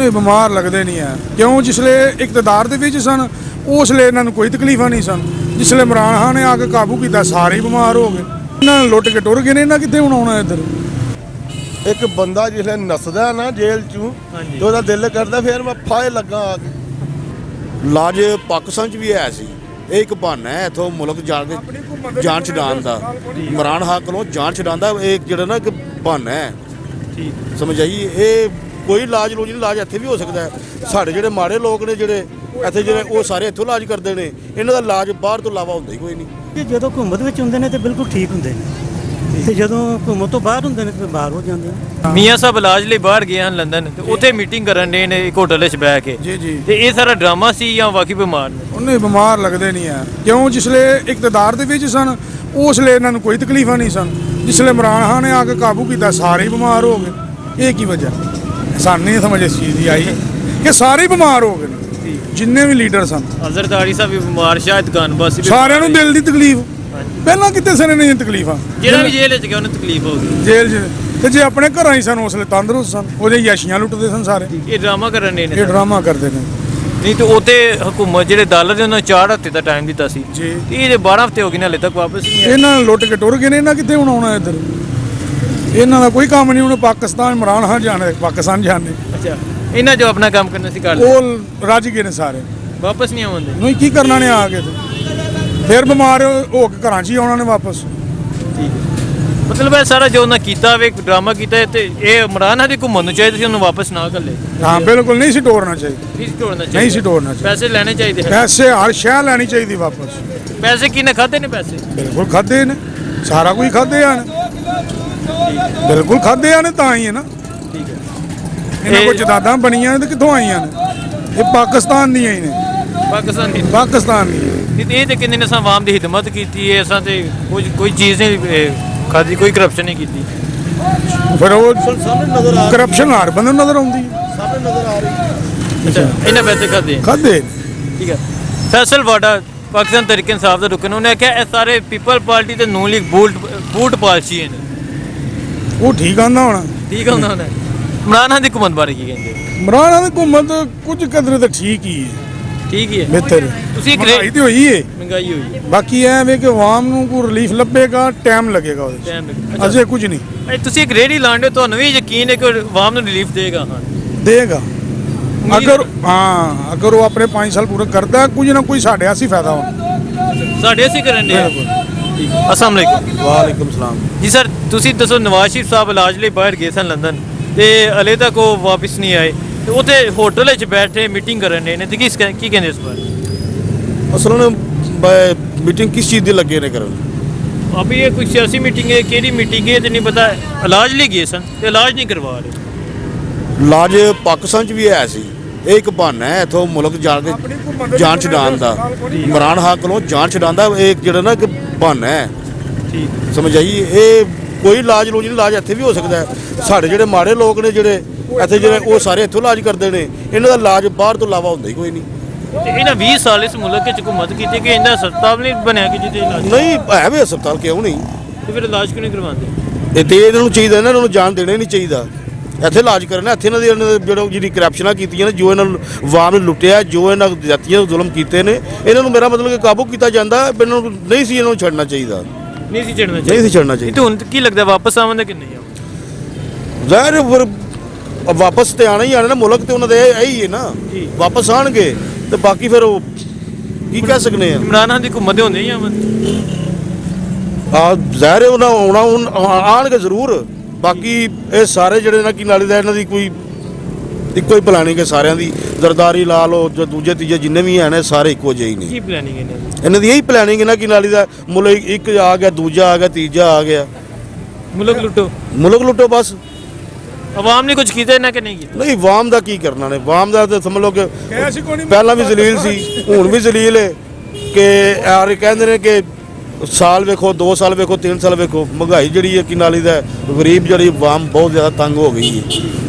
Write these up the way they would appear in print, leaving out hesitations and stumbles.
नहीं बीमार लगते नहीं है क्यों जिसले इकतदार दे विच सन उसले इन्हां नूं कोई तकलीफां नहीं सन जिसले इमरान खान ने आके काबू किया सारे ही बीमार हो गए इन्हां लुट के टुर गए इन्हां कित्थे हुण आउणा इधर एक बंदा जिसले नसदा ना जेल चों तो ਉਹਦਾ दिल करदा फिर मैं फाहे लगा आके लाज पाकिस्तान च भी है सी ਇਹ ਇੱਕ ਬਹਾਨਾ ਹੈ इथों मुल्क जान छुड़ाउण दा इमरान खान कोलों जान छुड़ाउण दा एक ਜਿਹੜਾ ना एक बहाना है ठीक समझ आई ये कोई इलाज लूज नहीं इलाज ਇੱਥੇ भी हो सकता है ਸਾਡੇ ਜਿਹੜੇ ਮਾੜੇ ਲੋਕ ਨੇ ਜਿਹੜੇ ਇੱਥੇ ਜਿਹੜੇ ਉਹ ਸਾਰੇ ਇੱਥੋਂ ਇਲਾਜ ਕਰਦੇ ਨੇ ਇਹਨਾਂ ਦਾ ਇਲਾਜ ਬਾਹਰ ਤੋਂ ਇਲਾਵਾ ਹੁੰਦਾ ਹੀ ਕੋਈ ਨਹੀਂ ਜਦੋਂ ਘੁੰਮਤ ਵਿੱਚ ਹੁੰਦੇ ਨੇ ਤੇ ਬਿਲਕੁਲ ਠੀਕ ਹੁੰਦੇ ਨੇ ਤੇ ਜਦੋਂ ਘੁੰਮਤ ਤੋਂ ਬਾਹਰ ਹੁੰਦੇ ਨੇ ਤੇ ਬਾਹਰ ਹੋ ਜਾਂਦੇ ਨੇ ਮੀਆਂ ਸਾਹਿਬ ਇਲਾਜ ਲਈ ਬਾਹਰ ਗਏ ਹਨ ਲੰਡਨ ਤੇ ਉੱਥੇ ਮੀਟਿੰਗ ਕਰਨ ਦੇ ਨੇ ਇੱਕ ਹੋਟਲ ਵਿੱਚ ਬਹਿ ਕੇ ਜੀ ਤੇ ਇਹ ਸਾਰਾ ਡਰਾਮਾ ਸੀ ਜਾਂ ਵਾਕਈ ਬਿਮਾਰ ਨੇ ਉਹਨੇ ਬਿਮਾਰ ਲੱਗਦੇ ਨਹੀਂ ਹੈ ਕਿਉਂ ਜਿਸਲੇ ਇਕਤਦਾਰ ਦੇ ਵਿੱਚ ਸਨ ਉਸਲੇ ਇਹਨਾਂ ਨੂੰ ਕੋਈ ਤਕਲੀਫਾਂ ਨਹੀਂ ਸਨ ਜਿਸਲੇ ਇਮਰਾਨ ਖਾਨ ਨੇ ਆ ਕੇ ਕਾਬੂ ਕੀਤਾ ਸਾਰੇ ਹੀ ਬਿਮਾਰ ਹੋ ਗਏ ਇਹ ਕੀ ਵਜ੍ਹਾ ਸਾਨੂੰ ਨਹੀਂ ਸਮਝ ਇਸ ਚੀਜ਼ ਦੀ ਆਈ ਕਿ ਸਾਰੇ ਬਿਮਾਰ ਹੋ ਗਏ ਜਿੰਨੇ ਵੀ ਲੀਡਰ ਸਨ ਹਜ਼ਰਤਾਰੀ ਸਾਹਿਬ ਵੀ ਬਿਮਾਰ ਸ਼ਾਇਦ ਗਾਨਬਾਸੀ ਸਾਰਿਆਂ ਨੂੰ ਦਿਲ ਦੀ ਤਕਲੀਫ ਪਹਿਲਾਂ ਕਿਤੇ ਸਨ ਨਹੀਂ ਤਕਲੀਫਾਂ ਜਿਹੜਾ ਵੀ ਜੇਲ੍ਹ 'ਚ ਗਿਆ ਉਹਨੂੰ ਤਕਲੀਫ ਹੋ ਗਈ ਜੇਲ੍ਹ 'ਚ ਤੇ ਜੇ ਆਪਣੇ ਘਰਾਂ ਹੀ ਸਨ ਉਸਲੇ ਤੰਦਰੁਸਤ ਸਨ ਉਹਦੇ ਯਾਸ਼ੀਆਂ ਲੁੱਟਦੇ ਸਨ ਸਾਰੇ ਇਹ ਡਰਾਮਾ ਕਰਨ ਦੇ ਨੇ ਇਹ ਡਰਾਮਾ ਕਰਦੇ ਨੇ ਨਹੀਂ ਤੇ ਉਹਤੇ ਹਕੂਮਤ ਜਿਹੜੇ ਡਾਲਰ ਦੇ ਉਹਨਾਂ 4 ਹਫ਼ਤੇ ਦਾ ਟਾਈਮ ਦਿੱਤਾ ਸੀ ਜੀ ਇਹ 12 ਹਫ਼ਤੇ ਹੋ ਗਏ ਨੇ ਹਲੇ ਤੱਕ ਵਾਪਸ ਨਹੀਂ ਆਏ ਇਹਨਾਂ ਨੇ ਲੁੱਟ ਕੇ ਟੁਰ ਗਏ ਨੇ ਇਹਨਾਂ ਕਿੱਥੇ ਹੁਣ ਆਉਣਾ ਇੱਧਰ ਇਹਨਾਂ ਦਾ ਕੋਈ ਕੰਮ ਨਹੀਂ ਹੁਣ ਪਾਕਿਸਤਾਨ ਇਮਰਾਨ ਖਾਨ ਜਾਣੇ ਪਾਕਿਸਤਾਨ ਜਾਣੇ ਅੱਛਾ ਇਹਨਾਂ ਜੋ ਆਪਣਾ ਕੰਮ ਕਰਨਾ ਸੀ ਕਰ ਉਹ ਰੱਜ ਗਏ ਨੇ ਸਾਰੇ ਵਾਪਸ ਨਹੀਂ ਆਉਂਦੇ ਨਹੀਂ ਕੀ ਕਰਨਾ ਨੇ ਆ ਕੇ ਫਿਰ ਬਿਮਾਰ ਹੋ ਕੇ ਘਰਾਂ 'ਚ ਹੀ ਆਉਣਾ ਨੇ ਵਾਪਸ ਠੀਕ ਮਤਲਬ ਇਹ ਸਾਰਾ ਜੋ ਉਹਨਾਂ ਕੀਤਾ ਵੇ ਡਰਾਮਾ ਕੀਤਾ ਤੇ ਇਹ ਇਮਰਾਨ ਖਾਨ ਦੀ ਘੁੰਮਣ ਨੂੰ ਚਾਹੀਦਾ ਸੀ ਉਹਨੂੰ ਵਾਪਸ ਨਾ ਘੱਲੇ ਹਾਂ ਬਿਲਕੁਲ ਨਹੀਂ ਸੀ ਟੋਰਨਾ ਚਾਹੀਦਾ ਨਹੀਂ ਸੀ ਤੋੜਨਾ ਚਾਹੀਦਾ ਨਹੀਂ ਸੀ ਟੋਰਨਾ ਚਾਹੀਦਾ ਪੈਸੇ ਲੈਣੇ ਚਾਹੀਦੇ ਪੈਸੇ ਹਰ ਸ਼ੈ ਲੈਣੀ ਚਾਹੀਦੀ ਵਾਪਸ ਪੈਸੇ ਕਿਹਨੇ ਖਾਦੇ ਨੇ ਪੈਸੇ ਬਿਲਕੁਲ ਖਾਦੇ ਨੇ ਸਾਰਾ ਕੁਝ ਖਾਦੇ ਆ ਨੇ ਬਿਲਕੁਲ ਖਾਦੇ ਆ ਨੇ ਤਾਂ ਹੀ ਹੈ ਨਾ ਠੀਕ ਹੈ ਇਹਨਾਂ ਕੋਲ ਜਦਾਦਾਂ ਬਣੀਆਂ ਨੇ ਤੇ ਕਿੱਥੋਂ ਆਈਆਂ ਨੇ ਇਹ ਪਾਕਿਸਤਾਨ ਦੀਆਂ ਹੀ ਨੇ ਪਾਕਿਸਤਾਨ ਦੀਆਂ ਨਹੀਂ ਤੇ ਇਹ ਤੇ ਕਿੰਨੇ ਨੇ ਅਸਾਂ ਆਵਾਮ ਦੀ ਹਿਦਮਤ ਕੀਤੀ ਹੈ ਅਸਾਂ ਤੇ ਕੋਈ ਚੀਜ਼ ਨਹੀਂ ਖਾਦੀ ਕੋਈ ਕਰਪਸ਼ਨ ਨਹੀਂ ਕੀਤੀ ਫਿਰ ਉਹ ਸਾਹਮਣੇ ਨਜ਼ਰ ਆ ਕਰਪਸ਼ਨ ਹਰ ਬੰਦੇ ਨੂੰ ਨਜ਼ਰ ਆਉਂਦੀ ਹੈ ਸਾਹਮਣੇ ਨਜ਼ਰ ਆ ਰਹੀ ਅੱਛਾ ਇਹਨਾਂ ਪੈਸੇ ਖਾਦੇ ਠੀਕ ਹੈ ਫੈਸਲ ਵਾਡਾ ਪਾਕਿਸਤਾਨ ਤਹਿਰੀਕ ਇਨਸਾਫ ਦਾ ਰੁਕਨ ਉਹਨੇ ਕਿਹਾ ਇਹ ਸਾਰੇ ਪੀਪਲ ਪਾਰਟੀ ਤੇ ਨੂਨ ਲੀਗ ਬੂਟ ਪਾਲਸੀ ਨੇ ਉਹ ਠੀਕ ਆਂਦਾ ਹੋਣਾ ਠੀਕ ਹੁੰਦਾ ਉਹਨੇ ਇਮਰਾਨ ਖਾਨ ਦੀ ਹਕੂਮਤ ਬਾਰੇ ਕੀ ਕਹਿੰਦੇ ਇਮਰਾਨ ਖਾਨ ਦੀ ਹਕੂਮਤ ਕੁਝ ਕਦਰੇ ਤਾਂ ਠੀਕ ਹੀ ਹੈ ਠੀਕ ਹੀ ਹੈ ਬਿਹਤਰ ਤੁਸੀਂ ਮਹਿੰਗਾਈ ਤੇ ਹੋਈ ਹੈ ਮਹਿੰਗਾਈ ਹੋਈ ਹੈ ਬਾਕੀ ਐ ਵੇ ਕਿ ਆਵਾਮ ਨੂੰ ਕੋਈ ਰਿਲੀਫ ਲੱਭੇਗਾ ਟਾਈਮ ਲੱਗੇਗਾ ਉਹਦੇ ਟਾਈਮ ਅਜੇ ਕੁਝ ਨਹੀਂ ਤੁਸੀਂ ਇੱਕ ਰੇੜੀ ਲਾਉਂਦੇ ਤੁਹਾਨੂੰ ਵੀ ਯਕੀਨ ਹੈ ਕਿ ਆਵਾਮ ਨੂੰ ਰਿਲੀਫ ਦੇਗਾ ਹਾਂ ਦੇਗਾ ਅਗਰ ਉਹ ਆਪਣੇ 5 ਸਾਲ ਪੂਰੇ ਕਰਦਾ ਕੁਝ ਨਾ ਕੋਈ ਸਾਡੇ ਆਸੀ ਫਾਇਦਾ ਹੋਣਾ ਸਾਡੇ ਅਸੀਂ ਕਰਨ ਦੇ ਠੀਕ ਅਸਲਾਮ ਅਲੈਕੁਮ ਵਾਲੇਕੁਮ ਸਲਾਮ ਜੀ ਸਰ ਤੁਸੀਂ ਦੱਸੋ ਨਵਾਜ਼ ਸ਼ਰੀਫ ਸਾਹਿਬ ਇਲਾਜ ਲਈ ਬਾਹਰ ਗਏ ਸਨ ਲੰਡਨ ਤੇ ਹਲੇ ਤੱਕ ਉਹ ਵਾਪਸ ਨਹੀਂ ਆਏ ਤੇ ਉੱਥੇ ਹੋਟਲ ਵਿੱਚ ਬੈਠੇ ਮੀਟਿੰਗ ਕਰਨ ਦੇ ਨੇ ਤੇ ਕੀ ਕਹਿੰਦੇ ਇਸ ਬਾਰੇ ਅਸਲ मीटिंग किस चीज़ की लगे ने करन अभी ये कोई सियासी मीटिंग है केड़ी मीटिंग है तो नहीं पता इलाज लिए गए सन तो इलाज नहीं करवा रहे इलाज पाकिस्तान च भी है सी ਇਹ ਇੱਕ ਬਹਾਨਾ ਹੈ ਇਥੋਂ ਮੁਲਕ ਜਾਨ ਛੁਡਾਉਣ ਦਾ ਇਮਰਾਨ ਖਾਨ ਕੋਲੋਂ ਜਾਨ ਛੁਡਾਉਣ ਦਾ ਇੱਕ ਜਿਹੜਾ ਨਾ ਇੱਕ ਬਹਾਨਾ ਹੈ ਠੀਕ ਸਮਝ ਆਈ ਇਹ ਕੋਈ ਇਲਾਜ ਲੂਜ ਨਹੀਂ ਇਲਾਜ ਇੱਥੇ ਵੀ ਹੋ ਸਕਦਾ ਹੈ ਸਾਡੇ ਜਿਹੜੇ ਮਾੜੇ ਲੋਕ ਨੇ ਜਿਹੜੇ ਇੱਥੇ ਜਿਹੜੇ ਉਹ ਸਾਰੇ ਇੱਥੋਂ ਇਲਾਜ ਕਰਦੇ ਨੇ ਇਹਨਾਂ ਦਾ ਇਲਾਜ ਬਾਹਰ ਤੋਂ ਇਲਾਵਾ ਹੁੰਦਾ ਹੀ ਕੋਈ ਨਹੀਂ ਇਹਨਾਂ 20 ਸਾਲ ਇਸ ਮੁਲਕ ਵਿੱਚ ਹਕੂਮਤ ਕੀਤੀ ਕਿ ਇਹਨਾਂ ਹਸਪਤਾਲ ਨਹੀਂ ਬਣਿਆ ਕਿ ਜਿਹਦੇ ਇਲਾਜ ਨਹੀਂ ਹੈ ਵੀ ਹਸਪਤਾਲ ਕਿਉਂ ਨਹੀਂ ਤੇ ਫਿਰ ਇਲਾਜ ਕਿਉਂ ਨਹੀਂ ਕਰਵਾਉਂਦੇ ਇਹ ਤੇ ਇਹਨਾਂ ਨੂੰ ਚਾਹੀਦਾ ਇਹਨਾਂ ਨੂੰ ਜਾਨ ਦੇਣਾ ਨਹੀਂ ਚਾਹੀਦਾ ਇੱਥੇ ਇਲਾਜ ਕਰਨਾ ਇੱਥੇ ਇਹਨਾਂ ਦੀ ਜਿਹੜਾ ਜਿਹੜੀ ਕਰਪਸ਼ਨਾਂ ਕੀਤੀਆਂ ਨੇ ਜੋ ਇਹਨਾਂ ਨੂੰ ਆਵਾਮ ਨੂੰ ਲੁੱਟਿਆ ਜੋ ਇਹਨਾਂ ਜਾਤੀਆਂ ਨੂੰ ਜ਼ੁਲਮ ਕੀਤੇ ਨੇ ਇਹਨਾਂ ਨੂੰ ਮੇਰਾ ਮਤਲਬ ਕਿ ਕਾਬੂ ਕੀਤਾ ਜਾਂਦਾ ਇਹਨਾਂ ਨੂੰ ਨਹੀਂ ਸੀ ਇਹਨਾਂ ਨੂੰ ਛੱਡਣਾ ਚਾਹੀਦਾ ਨਹੀਂ ਸੀ ਛੱਡਣਾ ਚਾਹੀਦਾ ਹੁਣ ਕੀ ਲੱਗਦਾ ਵਾਪਸ ਆਵਾਂਗੇ ਕਿ ਨਹੀਂ ਜ਼ਾਹਿਰ ਫਿਰ ਵਾਪਸ ਤੇ ਆਣਾ ਹੀ ਆਣਾ ਨਾ ਮੁਲਕ ਤੇ ਉਹਨਾਂ ਦੇ ਇਹੀ ਹੈ ਨਾ ਵਾਪਸ ਆਣਗੇ ਤੇ ਬਾਕੀ ਫਿਰ ਉਹ ਕੀ ਕਹਿ ਸਕਨੇ ਆ ਇਮਰਾਨ ਖਾਨ ਦੀ ਹਕੂਮਤ ਹੁੰਦੇ ਹੀ ਜ਼ਾਹਿਰ ਉਹਨਾਂ ਆਉਣਾ ਆਣਗੇ ਜ਼ਰੂਰ ਬਾਕੀ ਇਹ ਸਾਰੇ ਜਿਹੜੇ ਨਾ ਕੀ ਨਾਲੀ ਦਾ ਇਹਨਾਂ ਦੀ ਕੋਈ ਇੱਕੋ ਹੀ ਪਲਾਨਿੰਗ ਹੈ ਸਾਰਿਆਂ ਦੀ ਜ਼ਰਦਾਰੀ ਲਾ ਲਓ ਜੋ ਦੂਜੇ ਤੀਜੇ ਜਿੰਨੇ ਵੀ ਹੈ ਨੇ ਸਾਰੇ ਇੱਕੋ ਜਿਹੇ ਹੀ ਨੇ ਕੀ ਪਲਾਨਿੰਗ ਹੈ ਇਹਨਾਂ ਦੀ ਇਹੀ ਪਲਾਨਿੰਗ ਹੈ ਨਾ ਕੀ ਨਾਲੀ ਦਾ ਮੁਲਕ ਇੱਕ ਆ ਗਿਆ ਦੂਜਾ ਆ ਗਿਆ ਤੀਜਾ ਆ ਗਿਆ ਮੁਲਕ ਲੁੱਟੋ ਬਸ ਆਵਾਮ ਨੇ ਕੁਝ ਕੀਤਾ ਨਾ ਕਿ ਨਹੀਂ ਕੀਤਾ ਨਹੀਂ ਆਵਾਮ ਦਾ ਕੀ ਕਰਨਾ ਨੇ ਆਵਾਮ ਦਾ ਤਾਂ ਸਮਝ ਲਓ ਕਿ ਪਹਿਲਾਂ ਵੀ ਜ਼ਲੀਲ ਸੀ ਹੁਣ ਵੀ ਜ਼ਲੀਲ ਹੈ ਕਿ ਯਾਰ ਕਹਿੰਦੇ ਨੇ ਕਿ ਸਾਲ ਵੇਖੋ 2 ਸਾਲ ਵੇਖੋ 3 ਸਾਲ ਵੇਖੋ ਮਹਿੰਗਾਈ ਜਿਹੜੀ ਹੈ ਕਿ ਨਾਲੀ ਦਾ ਗਰੀਬ ਜਿਹੜੀ ਆਵਾਮ ਬਹੁਤ ਜ਼ਿਆਦਾ ਤੰਗ ਹੋ ਗਈ ਹੈ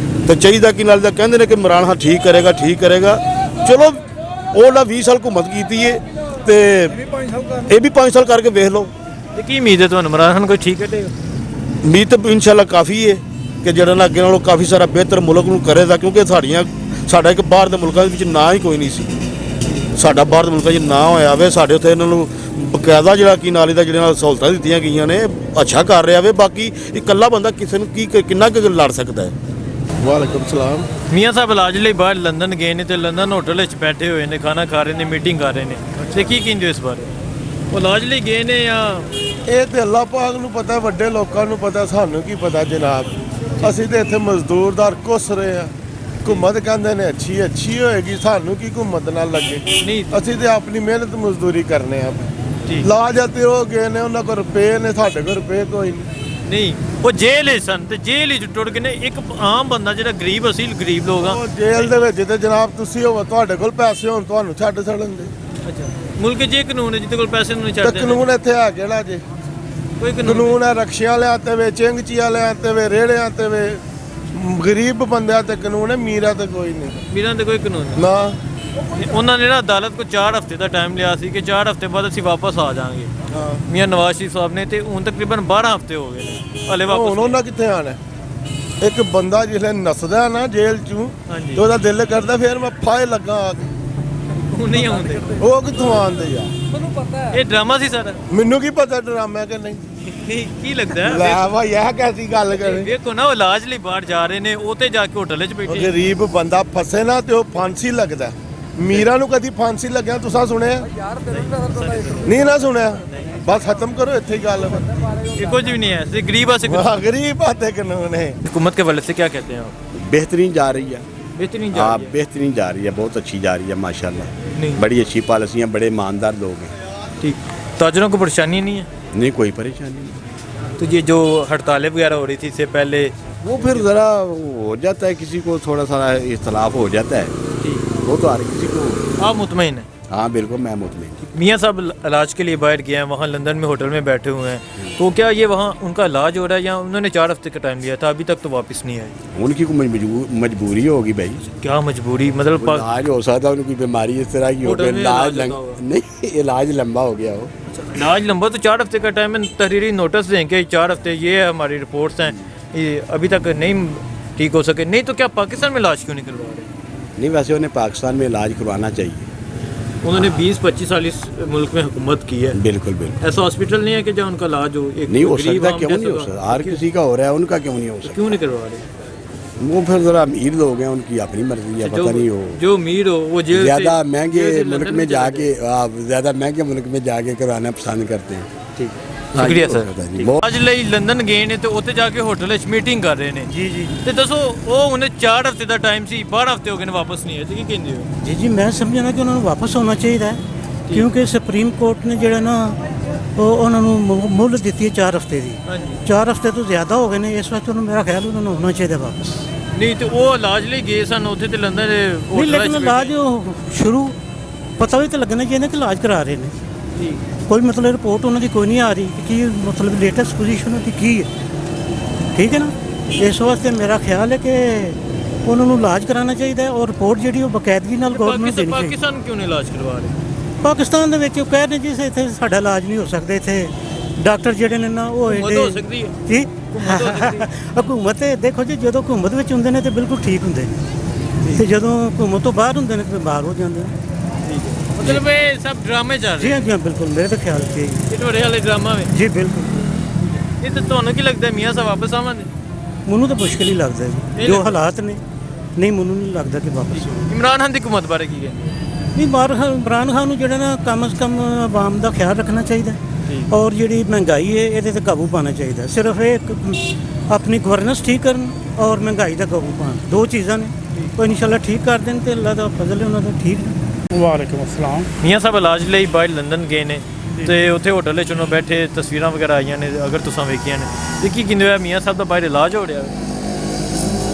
ਤੇ ਚਾਹੀਦਾ ਕਿ ਨਾਲੀ ਦਾ ਕਹਿੰਦੇ ਨੇ ਕਿ ਇਮਰਾਨ ਖਾਨ ਠੀਕ ਕਰੇਗਾ ਚਲੋ ਉਹਦਾ 20 ਸਾਲ ਹਕੂਮਤ ਕੀਤੀ ਹੈ ਤੇ ਇਹ ਵੀ 5 ਸਾਲ ਕਰਕੇ ਵੇਖ ਲਓ ਤੇ ਕੀ ਉਮੀਦ ਹੈ ਤੁਹਾਨੂੰ ਇਮਰਾਨ ਖਾਨ ਕੋਈ ਠੀਕ ਕੱਢੇਗਾ ਉਮੀਦ ਤਾਂ ਇਨਸ਼ਾਅੱਲਾ ਕਾਫੀ ਹੈ ਕਿ ਜਿਹੜਾ ਨਾ ਅੱਗੇ ਨਾਲੋਂ ਕਾਫੀ ਸਾਰਾ ਬਿਹਤਰ ਮੁਲਕ ਨੂੰ ਕਰੇਗਾ ਕਿਉਂਕਿ ਸਾਡਾ ਇੱਕ ਬਾਹਰ ਦੇ ਮੁਲਕਾਂ ਦੇ ਵਿੱਚ ਨਾਂ ਹੀ ਕੋਈ ਨਹੀਂ ਸੀ। ਸਾਡਾ ਬਾਹਰ ਦੇ ਮੁਲਕਾਂ 'ਚ ਨਾਂ ਹੋਇਆ ਵੇ, ਸਾਡੇ ਉੱਥੇ ਇਹਨਾਂ ਨੂੰ ਬਕਾਇਦਾ ਜਿਹੜਾ ਕੀ ਨਾਲੇ ਦਾ ਜਿਹੜੀਆਂ ਸਹੂਲਤਾਂ ਦਿੱਤੀਆਂ ਗਈਆਂ ਨੇ, ਅੱਛਾ ਕਰ ਰਿਹਾ ਵੇ। ਬਾਕੀ ਇਕੱਲਾ ਬੰਦਾ ਕਿਸੇ ਨੂੰ ਕਿੰਨਾ ਕੁ ਲੜ ਸਕਦਾ ਹੈ। ਵਾਲੇਕੁਮ ਸਲਾਮ। ਮੀਆਂ ਸਾਹਿਬ ਇਲਾਜ ਲਈ ਬਾਹਰ ਲੰਦਨ ਗਏ ਨੇ ਤੇ ਲੰਦਨ ਹੋਟਲ ਵਿੱਚ ਬੈਠੇ ਹੋਏ ਨੇ, ਖਾਣਾ ਖਾ ਰਹੇ ਨੇ, ਮੀਟਿੰਗ ਕਰ ਰਹੇ ਨੇ, ਤੇ ਕੀ ਕਹਿੰਦੇ ਹੋ ਇਸ ਬਾਰੇ? ਉਹ ਇਲਾਜ ਲਈ ਗਏ ਨੇ ਜਾਂ ਇਹ ਤੇ ਅੱਲਾਹ ਪਾਕ ਨੂੰ ਪਤਾ, ਵੱਡੇ ਲੋਕਾਂ ਨੂੰ ਪਤਾ, ਸਾਨੂੰ ਕੀ ਪਤਾ ਜਨਾਬ। ਅਸੀਂ ਤੇ ਇੱਥੇ ਮਜ਼ਦੂਰਦਾਰ ਕੁੱਸ ਰਹੇ ਆ। ਘੁੰਮਤ ਕਹਿੰਦੇ ਨੇ ਅੱਛੀ ਹੋਏਗੀ, ਸਾਨੂੰ ਕੀ ਘੁੰਮਤ ਨਾਲ ਲੱਗੇ। ਨਹੀਂ ਅਸੀਂ ਤੇ ਆਪਣੀ ਮਿਹਨਤ ਮਜ਼ਦੂਰੀ ਕਰਨੇ ਆ। ਠੀਕ ਲਾਜ ਤੇ ਉਹ ਗਏ ਨੇ, ਉਹਨਾਂ ਕੋਲ ਰੁਪਏ ਨੇ, ਸਾਡੇ ਕੋਲ ਰੁਪਏ ਕੋਈ ਨਹੀਂ, ਉਹ ਜੇਲ੍ਹ ਹੀ ਸਨ ਤੇ ਜੇਲ੍ਹ ਹੀ ਟੁੱਟ ਗਏ ਨੇ। ਇੱਕ ਆਮ ਬੰਦਾ ਜਿਹੜਾ ਗਰੀਬ, ਅਸੀਂ ਗਰੀਬ ਲੋਕ ਆ। ਉਹ ਜੇਲ੍ਹ ਦੇ ਵਿੱਚ ਤੇ ਜਨਾਬ ਤੁਸੀਂ ਹੋਵੋ, ਤੁਹਾਡੇ ਕੋਲ ਪੈਸੇ ਹੋਣ, ਤੁਹਾਨੂੰ ਛੱਡ ਛੱਡਣ ਦੇ। ਅੱਛਾ, ਮੁਲਕ 'ਚ ਇਹ ਕਾਨੂੰਨ ਹੈ ਜਿਹਦੇ ਕੋਲ ਪੈਸੇ ਨਹੀਂ ਤੇ ਛੱਡਦੇ। ਕਾਨੂੰਨ ਇੱਥੇ ਹੈ ਕਿਹੜਾ ਜੇ? ਕੋਈ ਕਾਨੂੰਨ ਹੈ ਰਕਸ਼ਿਆਂ ਵਾਲਿਆਂ ਤੇ ਵੇ, ਚਿੰਗਚੀ ਵਾਲਿਆਂ ਤੇ ਵੇ, ਰੇੜਿਆਂ ਤੇ ਵੇ। ਗਰੀਬ ਬੰਦਿਆਂ ਤੇ ਕਾਨੂੰਨ ਹੈ, ਮੀਰਾਂ ਤੇ ਕੋਈ ਨਹੀਂ। ਵੀਰਾਂ ਦੇ ਕੋਈ ਕਾਨੂੰਨ ਨਹੀਂ। ਨਾ ਉਹਨਾਂ ਨੇ ਨਾ ਅਦਾਲਤ ਕੋ 4 ਹਫ਼ਤੇ ਦਾ ਟਾਈਮ ਲਿਆ ਸੀ ਕਿ 4 ਹਫ਼ਤੇ ਬਾਅਦ ਅਸੀਂ ਵਾਪਸ ਆ ਜਾਾਂਗੇ। ਹਾਂ, ਮੀਆਂ ਨਵਾਜ਼ ਸ਼ਰੀਫ ਸਾਹਿਬ ਨੇ, ਤੇ ਹੁਣ ਤਕਰੀਬਨ 12 ਹਫ਼ਤੇ ਹੋ ਗਏ ਨੇ ਹਲੇ ਹੁਣ ਵਾਪਸ। ਉਹਨਾਂ ਕਿੱਥੇ ਆਣਾ? ਇੱਕ ਬੰਦਾ ਜਿਸਲੇ ਨੱਸਦਾ ਨਾ ਜੇਲ੍ਹ ਚੋਂ, ਹਾਂਜੀ। ਤੇ ਉਹਦਾ ਦਿਲ ਕਰਦਾ ਫੇਰ ਮੈਂ ਫਾਇ ਲੱਗਾ ਆ ਕੇ। ਉਹ ਨਹੀਂ ਆਉਂਦੇ। ਉਹ ਕਿੱਥੋਂ ਆਉਂਦੇ ਯਾਰ? ਇਹ ਡਰਾਮਾ ਸੀ ਸਾਰਾ। ਮੈਨੂੰ ਕੀ ਪਤਾ ਡਰਾਮਾ ਕਿ ਨਹੀਂ। ਨਹੀਂ, ਕੀ ਲੱਗਦਾ ਲੈ ਭਾਈ ਇਹ ਕੈਸੀ ਗੱਲ ਕਰੇ। ਵੇਖੋ ਨਾ, ਉਹ ਇਲਾਜ ਲਈ ਬਾਹਰ ਜਾ ਰਹੇ ਨੇ, ਉੱਥੇ ਜਾ ਕੇ ਹੋਟਲ 'ਚ ਉਹ ਬੈਠੇ। ਗਰੀਬ ਬੰਦਾ ਫਸੇ ਨਾ ਤੇ ਉਹ ਫਾਂਸੀ ਲੱਗਦਾ। ਮੀਰਾਂ ਨੂੰ ਕਦੀ ਫਾਂਸੀ ਲੱਗਿਆ ਤੁਸੀਂ ਸੁਣਿਆ? ਨਹੀਂ ਨਾ ਸੁਣਿਆ। ਬਸ ਖਤਮ ਕਰੋ ਇੱਥੇ ਹੀ ਗੱਲ। ये कुछ भी नहीं है, सिर्फ गरीब से। हाँ, गरीब आते कानून है। हुकूमत के हवाले से क्या कहते हैं आप? बेहतरीन जा रही है। बेहतरीन जा हाँ, रही है। बेहतरीन जा रही है, बहुत अच्छी जा रही है माशाल्लाह। नहीं। बड़ी अच्छी पॉलिसियाँ, बड़े ईमानदार लोग हैं। ठीक, ताजरों को परेशानी नहीं है? नहीं, कोई परेशानी नहीं। तो ये जो हड़तालें वगैरह हो रही थी इससे पहले, वो फिर ज़रा हो जाता है, किसी को थोड़ा सा इख्तलाफ हो जाता है, ठीक, वो तो हर किसी को। आप मुतमईन हैं? हाँ बिल्कुल, मैं मुतमिन। मियाँ साहब इलाज के लिए बाहर गए हैं, वहाँ लंदन में होटल में बैठे हुए हैं, तो क्या ये वहाँ उनका इलाज हो रहा है या उन्होंने 4 हफ्ते का टाइम लिया था, अभी तक तो वापस नहीं आए? उनकी कोई मजबूरी होगी भाई। क्या मजबूरी? मतलब इलाज हो सकता है, उनकी बीमारी इस तरह की हो होटल गई, में इलाज इलाज लगा हुआ। नहीं, इलाज लंबा हो गया हो। इलाज लंबा तो 4 हफ्ते का टाइम है, तहरीरी नोटिस देंगे 4 हफ्ते, ये हमारी रिपोर्ट्स हैं, ये अभी तक नहीं ठीक हो सके। नहीं तो क्या पाकिस्तान में इलाज क्यों नहीं करवा रहे? नहीं, वैसे उन्हें पाकिस्तान में इलाज करवाना चाहिए। उन्होंने 20-25 साल इस मुल्क में हुकूमत की है। बिल्कुल बिल्कुल। ऐसा हॉस्पिटल नहीं है कि जहाँ उनका इलाज हो? एक नहीं हो गरीब सकता, आम क्यों जैसा नहीं हो सकता? हर किसी का हो रहा है, उनका क्यों नहीं हो सकता? क्यों नहीं करवा रहे? वो फिर जरा अमीर लोग हैं, उनकी अपनी मर्जी है, पता नहीं हो। जो अमीर हो वो जेल ज़्यादा से- महंगे जेल से मुल्क लंदन में चला जाके, आप ज़्यादा महंगे मुल्क में जाके करवाना पसंद करते हैं। ठीक है, हाँ, शुक्रिया ये सर। हो सकता है जी, बहुत। ਅੱਜ ਲਈ ਲੰਦਨ ਗਏ ਨੇ ਤੇ ਉੱਥੇ ਜਾ ਕੇ ਹੋਟਲ ਵਿੱਚ ਮੀਟਿੰਗ ਕਰ ਰਹੇ ਨੇ। ਜੀ ਜੀ ਤੇ ਦੱਸੋ, ਉਹ ਉਹਨੇ 4 ਹਫ਼ਤੇ ਦਾ ਟਾਈਮ ਸੀ, 12 ਹਫ਼ਤੇ ਹੋ ਗਏ ਨੇ ਵਾਪਸ ਨਹੀਂ ਆਏ, ਤੇ ਕੀ ਕਹਿੰਦੇ ਹੋ? ਜੀ ਮੈਂ ਸਮਝਣਾ ਕਿ ਉਹਨਾਂ ਨੂੰ ਵਾਪਸ ਆਉਣਾ ਚਾਹੀਦਾ ਹੈ, ਕਿਉਂਕਿ ਸੁਪਰੀਮ ਕੋਰਟ ਨੇ ਜਿਹੜਾ ਨਾ ਉਹ ਉਹਨਾਂ ਨੂੰ ਮੁੱਲ ਦਿੱਤੀ ਹੈ 4 ਹਫ਼ਤੇ ਦੀ। ਹਾਂਜੀ। 4 ਹਫ਼ਤੇ ਤੋਂ ਜ਼ਿਆਦਾ ਹੋ ਗਏ ਨੇ, ਇਸ ਵਾਰ ਮੇਰਾ ਖਿਆਲ ਉਹਨਾਂ ਨੂੰ ਆਉਣਾ ਚਾਹੀਦਾ ਵਾਪਸ। ਨਹੀਂ ਤੇ ਉਹ ਇਲਾਜ ਲਈ ਗਏ ਸਨ ਉੱਥੇ ਤੇ ਲੰਦਨ ਦੇ ਨਹੀਂ, ਹੋਟਲ ਲੇਕਿਨ ਵਿੱਚ ਇਲਾਜ ਸ਼ੁਰੂ ਪਤਾ ਵੀ ਤਾਂ ਲੱਗਣਾ ਚਾਹੀਦਾ ਕਿ ਇਲਾਜ ਕਰਾ ਰਹੇ ਨੇ। ਠੀਕ। ਕੋਈ ਮਤਲਬ ਰਿਪੋਰਟ ਉਹਨਾਂ ਦੀ ਕੋਈ ਨਹੀਂ ਆ ਰਹੀ ਕਿ ਕੀ ਮਤਲਬ ਲੇਟੈਸਟ ਪੋਜੀਸ਼ਨ ਉਹਦੀ ਕੀ ਹੈ। ਠੀਕ ਹੈ ਨਾ, ਇਸ ਵਾਸਤੇ ਮੇਰਾ ਖਿਆਲ ਹੈ ਕਿ ਉਹਨਾਂ ਨੂੰ ਇਲਾਜ ਕਰਾਉਣਾ ਚਾਹੀਦਾ ਹੈ ਔਰ ਰਿਪੋਰਟ ਜਿਹੜੀ ਉਹ ਬਕਾਇਦਗੀ ਨਾਲ ਗਵਰਨਮੈਂਟ ਦੇਣੀ ਚਾਹੀਦੀ। ਪਾਕਿਸਤਾਨ ਕਿਉਂ ਨਹੀਂ ਇਲਾਜ ਕਰਵਾ ਰਹੇ? ਪਾਕਿਸਤਾਨ ਦੇ ਵਿੱਚ ਉਹ ਕਹਿ ਰਹੇ ਜੀ ਇੱਥੇ ਸਾਡਾ ਇਲਾਜ ਨਹੀਂ ਹੋ ਸਕਦਾ, ਇੱਥੇ ਡਾਕਟਰ ਜਿਹੜੇ ਨੇ ਨਾ ਉਹ ਹੁਕੂਮਤ ਹੋ ਸਕਦੀ ਹੈ। ਜੀ ਹੁਕੂਮਤ ਹੋ ਸਕਦੀ ਹੈ। ਹਕੂਮਤ ਦੇਖੋ ਜੀ, ਜਦੋਂ ਹੁਕੂਮਤ ਵਿੱਚ ਹੁੰਦੇ ਨੇ ਤੇ ਬਿਲਕੁਲ ਠੀਕ ਹੁੰਦੇ ਨੇ, ਤੇ ਜਦੋਂ ਹੁਕੂਮਤ ਤੋਂ ਬਾਹਰ ਹੁੰਦੇ ਨੇ ਤੇ ਬਾਹਰ ਹੋ ਜਾਂਦੇ ਨੇ। मतलब ये सब ड्रामे चल ਜੀ रहे ਹਾਂ ਜੀ ਹਾਂ, ਬਿਲਕੁਲ ਮੇਰੇ ਤਾਂ ਖਿਆਲ 'ਚ ਇਹੀ। हैं बड़े वाले ड्रामा में। ਜੀ ਬਿਲਕੁਲ, ये तो ਤੁਹਾਨੂੰ ਕੀ ਲੱਗਦਾ ਮਿयाँ साहब वापस ਆਵਾਂਗੇ? ਮੈਨੂੰ ਤਾਂ ਮੁਸ਼ਕਿਲ ਹੀ ਲੱਗਦਾ ਜੀ ਨਹੀਂ ਜੋ ਲੱਗਦਾ? ਹਾਲਾਤ ਨੇ। ਨਹੀਂ, ਮੈਨੂੰ ਨਹੀਂ ਲੱਗਦਾ ਕਿ ਵਾਪਸ ਆਉਣ। ਇਮਰਾਨ ਖਾਨ ਦੀ ਹਕੂਮਤ ਬਾਰੇ ਕੀ ਕਹਿੰਦੇ? ਨਹੀਂ, ਇਮਰਾਨ ਖਾਨ ਨੂੰ ਜਿਹੜਾ ਨਾ ਕਮ ਸੇ ਕਮ ਆਵਾਮ ਦਾ ਖਿਆਲ ਰੱਖਣਾ ਚਾਹੀਦਾ ਠੀਕ। ਔਰ ਜਿਹੜੀ ਮਹਿੰਗਾਈ ਹੈ ਇਹਦੇ ਤੇ ਕਾਬੂ ਪਾਉਣਾ ਚਾਹੀਦਾ। ਸਿਰਫ ਇਹ ਆਪਣੀ ਗਵਰਨੈਂਸ ਠੀਕ ਕਰਨ ਔਰ ਮਹਿੰਗਾਈ ਦਾ ਕਾਬੂ ਪਾਉਣ, 2 ਚੀਜ਼ਾਂ ਨੇ। ਉਹ ਇਨਸ਼ਾਅੱਲਾ ਠੀਕ ਕਰ ਦੇਣ ਤੇ ਅੱਲਾ ਦਾ ਫਜ਼ਲ ਹੈ, ਉਹਨਾਂ ਦਾ ਠੀਕ ਨੇ। ਵਾਲੇਕੁਮ ਅਸਲਾਮ। ਮੀਆਂ ਸਾਹਿਬ ਇਲਾਜ ਲਈ ਬਾਹਰ ਲੰਦਨ ਗਏ ਨੇ ਤੇ ਉੱਥੇ ਹੋਟਲ ਵਿੱਚ ਉਹਨਾਂ ਬੈਠੇ ਤਸਵੀਰਾਂ ਵਗੈਰਾ ਆਈਆਂ ਨੇ, ਅਗਰ ਤੁਸੀਂ ਵੇਖੀਆਂ ਨੇ, ਤੇ ਕੀ ਕਹਿੰਦੇ ਹੋਇਆ ਮੀਆਂ ਸਾਹਿਬ ਦਾ ਬਾਹਰ ਇਲਾਜ ਹੋ ਰਿਹਾ ਹੈ?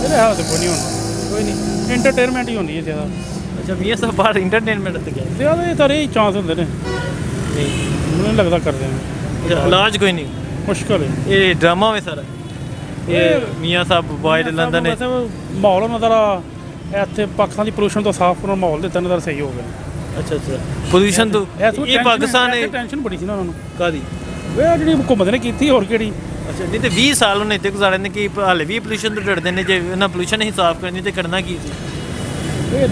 ਮੇਰੇ ਹਾਲ ਤੇ ਕੋਈ ਨਹੀਂ ਹੋਣਾ, ਕੋਈ ਨਹੀਂ। ਇੰਟਰਟੇਨਮੈਂਟ ਹੀ ਹੁੰਦੀ ਹੈ ਜ਼ਿਆਦਾ। ਅੱਛਾ, ਮੀਆਂ ਸਾਹਿਬ ਬਾਹਰ ਇੰਟਰਟੇਨਮੈਂਟ ਤੇ ਗਏ? ਜ਼ਿਆਦਾ ਇਹ ਤਾਂ ਇਹ ਚਾਂਸ ਹੁੰਦੇ ਨੇ, ਨਹੀਂ। ਮੈਨੂੰ ਨਹੀਂ ਲੱਗਦਾ ਕਰਦੇ ਨੇ। ਅੱਛਾ, ਇਲਾਜ ਕੋਈ ਨਹੀਂ, ਮੁਸ਼ਕਲ ਹੈ ਇਹ ਡਰਾਮਾ ਵੇ ਸਾਰਾ। ਇਹ ਮੀਆਂ ਸਾਹਿਬ ਬਾਹਰ ਲੰਦਨ ਨੇ। ਵੈਸੇ ਮਾਹੌਲ ਉਹਨਾਂ ਦਾ ਇੱਥੇ ਪਾਕਿਸਤਾਨ ਦੀ ਪੋਲੂਸ਼ਨ ਤੋਂ ਸਾਫ਼ ਕਰਨ ਮਾਹੌਲ ਦਿੱਤਾ ਨਜ਼ਰ ਸਹੀ ਹੋ ਗਿਆ। ਅੱਛਾ ਅੱਛਾ, ਪੋਜੀਸ਼ਨ ਤੋਂ ਇਹ ਪਾਕਿਸਤਾਨ ਹੈ। ਟੈਨਸ਼ਨ ਬੜੀ ਸੀ ਨਾ ਉਹਨਾਂ ਨੂੰ, ਕਾਦੀ? ਇਹ ਜਿਹੜੀ ਹੁਕੂਮਤ ਨੇ ਕੀਤੀ ਹੋਰ ਕਿਹੜੀ। ਅੱਛਾ, ਨਹੀਂ ਤੇ 20 ਸਾਲ ਉਹਨੇ ਇੱਥੇ ਗੁਜ਼ਾਰੇ ਨੇ, ਕਿ ਹਾਲੇ ਵੀ ਪੋਲੂਸ਼ਨ ਤੋਂ ਡਰਦੇ ਨੇ, ਜੇ ਉਹਨਾਂ ਪੋਲੂਸ਼ਨ ਨਹੀਂ ਸਾਫ਼ ਕਰਨੀ ਤੇ ਕਰਨਾ ਕੀ ਸੀ? ਇਹ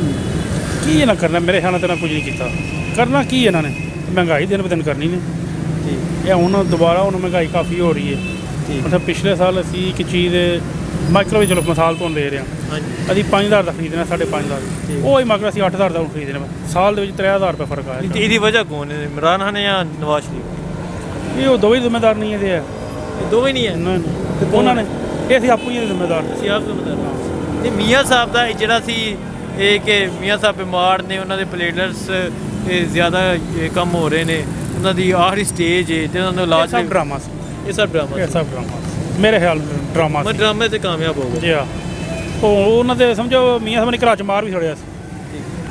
ਕੀ ਇਹਨਾਂ ਕਰਨਾ, ਮੇਰੇ ਖਿਆਲ ਨਾਲ ਤਾਂ ਕੁਝ ਨਹੀਂ ਕੀਤਾ। ਕਰਨਾ ਕੀ ਇਹਨਾਂ ਨੇ, ਮਹਿੰਗਾਈ ਦਿਨ ਬ ਦਿਨ ਕਰਨੀ ਨੇ। ਇਹ ਹੁਣ ਦੁਬਾਰਾ ਹੁਣ ਮਹਿੰਗਾਈ ਕਾਫੀ ਹੋ ਰਹੀ ਹੈ। ਮਤਲਬ ਪਿਛਲੇ ਸਾਲ ਅਸੀਂ ਇੱਕ ਚੀਜ਼ ਮਾਈਕ੍ਰੋਵੇਵ, ਚਲੋ ਮਿਸਾਲ ਤੁਹਾਨੂੰ ਦੇ ਰਿਹਾ, ਅਸੀਂ 5000 ਦਾ ਖਰੀਦਣਾ, 5,500 ਉਹ ਹੀ ਮਾਈਕਰੋ ਅਸੀਂ 8,000 ਦਾ ਖਰੀਦਣਾ। ਸਾਲ ਦੇ ਵਿੱਚ 3,000 ਰੁਪਏ ਫਰਕ ਆਇਆ। ਇਹਦੀ ਵਜ੍ਹਾ ਕੌਣ ਹੈ, ਇਮਰਾਨ ਖਾਨ ਜਾਂ ਨਵਾਜ਼ ਸ਼ਰੀਫ? ਇਹ ਉਹ ਦੋਵੇਂ ਜ਼ਿੰਮੇਦਾਰ ਨਹੀਂ ਇਹਦੇ ਆ, ਦੋਵੇਂ ਨਹੀਂ ਹੈ ਉਹਨਾਂ ਨੇ, ਇਹ ਅਸੀਂ ਆਪੂ ਹੀ ਜ਼ਿੰਮੇਦਾਰ। ਅਸੀਂ ਆਪ ਜ਼ਿੰਮੇਦਾਰ। ਤੇ ਮੀਆਂ ਸਾਹਿਬ ਦਾ ਜਿਹੜਾ ਸੀ ਇਹ ਕਿ ਮੀਆਂ ਸਾਹਿਬ ਬਿਮਾਰ ਨੇ, ਉਹਨਾਂ ਦੇ ਪਲੇਟਲੈਟਸ ਜ਼ਿਆਦਾ ਕੰਮ ਹੋ ਰਹੇ ਨੇ, ਉਹਨਾਂ ਦੀ ਆਖਰੀ ਸਟੇਜ ਹੈ ਤੇ ਉਹਨਾਂ ਨੂੰ ਇਲਾਜ ਡਰਾਮਾ ਸੀ। ਇਹ ਸਭ ਡਰਾਮਾ ਮੇਰੇ ਖਿਆਲ ਡਰਾਮਾ ਮੈਂ ਡਰਾਮੇ ਤੇ ਕਾਮਯਾਬ ਹੋ ਗਏ ਜੀ। ਉਹ ਉਹਨਾਂ ਦੇ ਸਮਝੋ ਮੀਆਂ ਸਾਹਿਬ ਨੇ ਘਰਾਂ 'ਚ ਮਾਰ ਵੀ ਛੜਿਆ ਸੀ,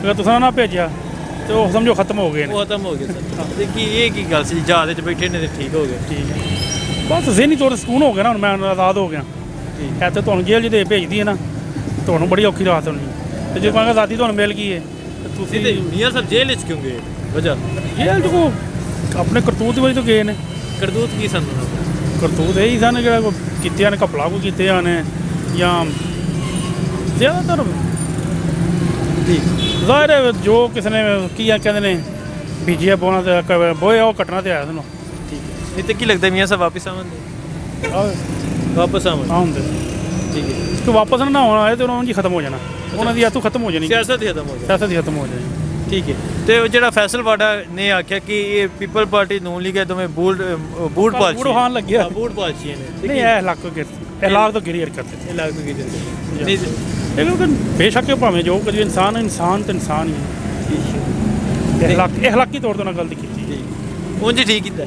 ਅਗਰ ਤੁਸੀਂ ਨਾ ਭੇਜਿਆ ਤੇ ਉਹ ਸਮਝੋ ਖਤਮ ਹੋ ਗਏ ਨੇ। ਉਹ ਖਤਮ ਹੋ ਗਏ ਸਰ। ਤੇ ਕੀ ਇਹ ਕੀ ਗੱਲ ਸੀ, ਜਹਾਜ਼ 'ਚ ਬੈਠੇ ਨੇ ਤੇ ਠੀਕ ਹੋ ਗਏ? ਠੀਕ ਹੈ, ਬਸ ਜ਼ਹਿਨੀ ਤੌਰ 'ਤੇ ਸਕੂਨ ਹੋ ਗਿਆ ਨਾ, ਹੁਣ ਮੈਂ ਆਜ਼ਾਦ ਹੋ ਗਿਆ। ਇੱਥੇ ਤੁਹਾਨੂੰ ਜੇਲ੍ਹ 'ਚ ਦੇ ਭੇਜਦੀ ਹੈ ਨਾ, ਤੁਹਾਨੂੰ ਬੜੀ ਔਖੀ ਰਾਤ ਹੋਣੀ। ਤੇ ਜੇ ਕਹਾਂਗਾ ਆਜ਼ਾਦੀ ਤੁਹਾਨੂੰ ਮਿਲ ਗਈ ਹੈ, ਤੁਸੀਂ ਤੇ ਮੀਆਂ ਸਾਹਿਬ ਜੇਲ੍ਹ 'ਚ ਕਿਉਂ ਗਏ? ਵਜ੍ਹਾ ਜੇਲ੍ਹ 'ਚ ਕੋ ਆਪਣੇ ਕਰਤੂਤ ਦੀ ਵਜ੍ਹਾ ਤੋਂ ਗਏ ਨੇ। ਕਰਤੂਤ ਕੀ ਸਨ? ਕਰਤੂਤ ਇਹੀ ਸਨ ਜਿਹੜਾ ਕੋ ਕੀਤਿਆਂ ਨੇ, ਘਪਲਾ ਕੋ ਕੀਤਿਆਂ ਨੇ, ਜਾਂ ਜ਼ਿਆਦਾਤਰ ਜ਼ਾਹਿਰ ਹੈ ਜੋ ਕਿਸੇ ਨੇ ਕੀ ਕਹਿੰਦੇ ਨੇ ਬੀਜਿਆ ਬੋਣਾ ਤੇ ਬੋਇਆ, ਉਹ ਕੱਟਣਾ ਤੇ ਆਇਆ ਸਾਨੂੰ। ਠੀਕ ਹੈ, ਤੇ ਕੀ ਲੱਗਦਾ ਮੀਆਂ ਸਾਹਿਬ ਵਾਪਸ ਆਉਣਗੇ? ਵਾਪਸ ਆਉਂਦੇ ਠੀਕ ਹੈ। ਕਿ ਵਾਪਸ ਨਾ ਆਉਣ ਆਏ ਤੇ ਉਹਨਾਂ ਦੀ ਖਤਮ ਹੋ ਜਾਣਾ, ਉਹਨਾਂ ਦੀ ਆਤੂ ਖਤਮ ਹੋ ਜਾਣੀ, ਸਿਆਸਤ ਹੀ ਖਤਮ ਹੋ ਜਾਣੀ। ਠੀਕ ਹੈ। ਤੇ ਉਹ ਜਿਹੜਾ ਫੈਸਲ ਵਾਡਾ ਨੇ ਆਖਿਆ ਕਿ ਇਹ ਪੀਪਲ ਪਾਰਟੀ ਨੂੰ ਲੀਗ ਹੈ, ਦੋਵੇਂ ਬੂਟ ਪਾਲਸੀ ਬੂਟ ਹਾਨ ਲੱਗਿਆ, ਬੂਟ ਪਾਲਸੀਆਂ ਨੇ। ਨਹੀਂ ਇਹ ਲੱਕ ਗਿਰ, ਇਹ ਲਾਗ ਤੋਂ ਗਿਰੀ ਕਰਦੇ, ਇਹ ਲੱਗ ਤੋਂ ਗਿਰ ਨਹੀਂ ਲੇਕਿਨ ਬੇਸ਼ੱਕ ਭਾਵੇਂ ਜੋ ਕੁਝ ਇਨਸਾਨ ਤੇ ਇਨਸਾਨ ਹੀ ਹੈ। ਇਹ ਹਲਾਕੀ ਤੌਰ 'ਤੇ ਉਹਨਾਂ ਗਲਤੀ ਕੀਤੀ। ਉਂਝ ਠੀਕ ਕੀਤਾ।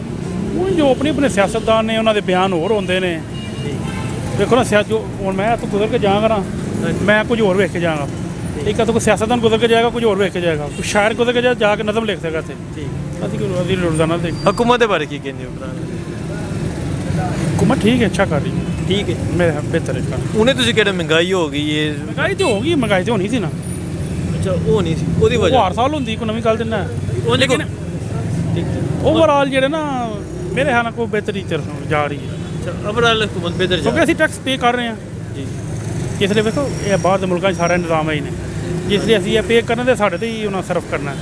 ਉਹ ਜੋ ਆਪਣੇ ਸਿਆਸਤਦਾਨ ਨੇ, ਉਹਨਾਂ ਦੇ ਬਿਆਨ ਹੋਰ ਹੁੰਦੇ ਨੇ। ਦੇਖੋ ਨਾ ਜੋ ਹੁਣ ਮੈਂ ਇੱਥੋਂ ਗੁਜ਼ਰ ਕੇ ਜਾਵਾਂਗਾ ਨਾ, ਮੈਂ ਕੁਝ ਹੋਰ ਵੇਖ ਕੇ ਜਾਵਾਂਗਾ। ਇੱਕ ਤਾਂ ਕੋਈ ਸਿਆਸਤਦਾਨ ਗੁਜ਼ਰ ਕੇ ਜਾਏਗਾ, ਕੁਝ ਹੋਰ ਵੇਖ ਕੇ ਜਾਏਗਾ, ਕੋਈ ਸ਼ਾਇਰ ਗੁਜ਼ਰ ਕੇ ਜਾ ਕੇ ਨਜ਼ਮ ਲਿਖ ਸਕਦਾ ਇੱਥੇ। ਅਸੀਂ ਰੋਜ਼ਾਨਾ ਦੇ ਹਕੂਮਤ ਦੇ ਬਾਰੇ ਕੀ ਕਹਿੰਦੇ ਹੋ? ਹਕੂਮਤ ਠੀਕ ਹੈ, ਅੱਛਾ ਕਰ ਰਹੀ ਹੈ। ਠੀਕ ਹੈ, ਮੇਰਾ ਬਿਹਤਰ ਹੈ। ਉਹਨੇ ਤੁਸੀਂ ਕਿਹੜਾ ਮਹਿੰਗਾਈ ਹੋ ਗਈ ਹੈ? ਮਹਿੰਗਾਈ ਤੇ ਹੋ ਗਈ, ਮਹਿੰਗਾਈ ਤੇ ਹੋਣੀ ਸੀ ਨਾ। ਅੱਛਾ, ਉਹ ਨਹੀਂ ਸੀ ਉਹਦੀ ਵਜ੍ਹਾ। ਹਰ ਸਾਲ ਹੁੰਦੀ, ਕੋਈ ਨਵੀਂ ਗੱਲ ਤੇ ਨਾ। ਲੇਕਿਨ ਓਵਰਆਲ ਜਿਹੜੇ ਨਾ ਮੇਰੇ ਖਿਆਲ ਨਾਲ ਕੋਈ ਬਿਹਤਰੀ ਜਾ ਰਹੀ ਹੈ। ਅੱਛਾ, ਓਵਰਆਲ ਹਕੂਮਤ ਬਿਹਤਰ ਜਾ ਕਿਉਂਕਿ ਅਸੀਂ ਟੈਕਸ ਪੇ ਕਰ ਰਹੇ ਹਾਂ ਜੀ। ਇਸ ਲਈ ਵੇਖੋ, ਇਹ ਬਾਹਰ ਦੇ ਮੁਲਕਾਂ 'ਚ ਸਾਰਾ ਨਿਜ਼ਾਮ ਹੈ ਹੀ ਨੇ, ਜਿਸ ਲਈ ਅਸੀਂ ਇਹ ਪੇ ਕਰਨਾ ਤੇ ਸਾਡੇ ਤੇ ਹੀ ਉਹਨਾਂ ਸਰਫ ਕਰਨਾ।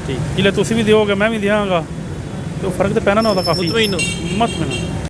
ਠੀਕ, ਜਿਲੇ ਤੁਸੀਂ ਵੀ ਦਿਓਗੇ ਮੈਂ ਵੀ ਦਿਆਂਗਾ, ਤੇ ਉਹ ਫਰਕ ਤਾਂ ਪੈਣਾ ਨਾ ਉਹਦਾ ਕਾਫੀ। ਮਤਮਈਨ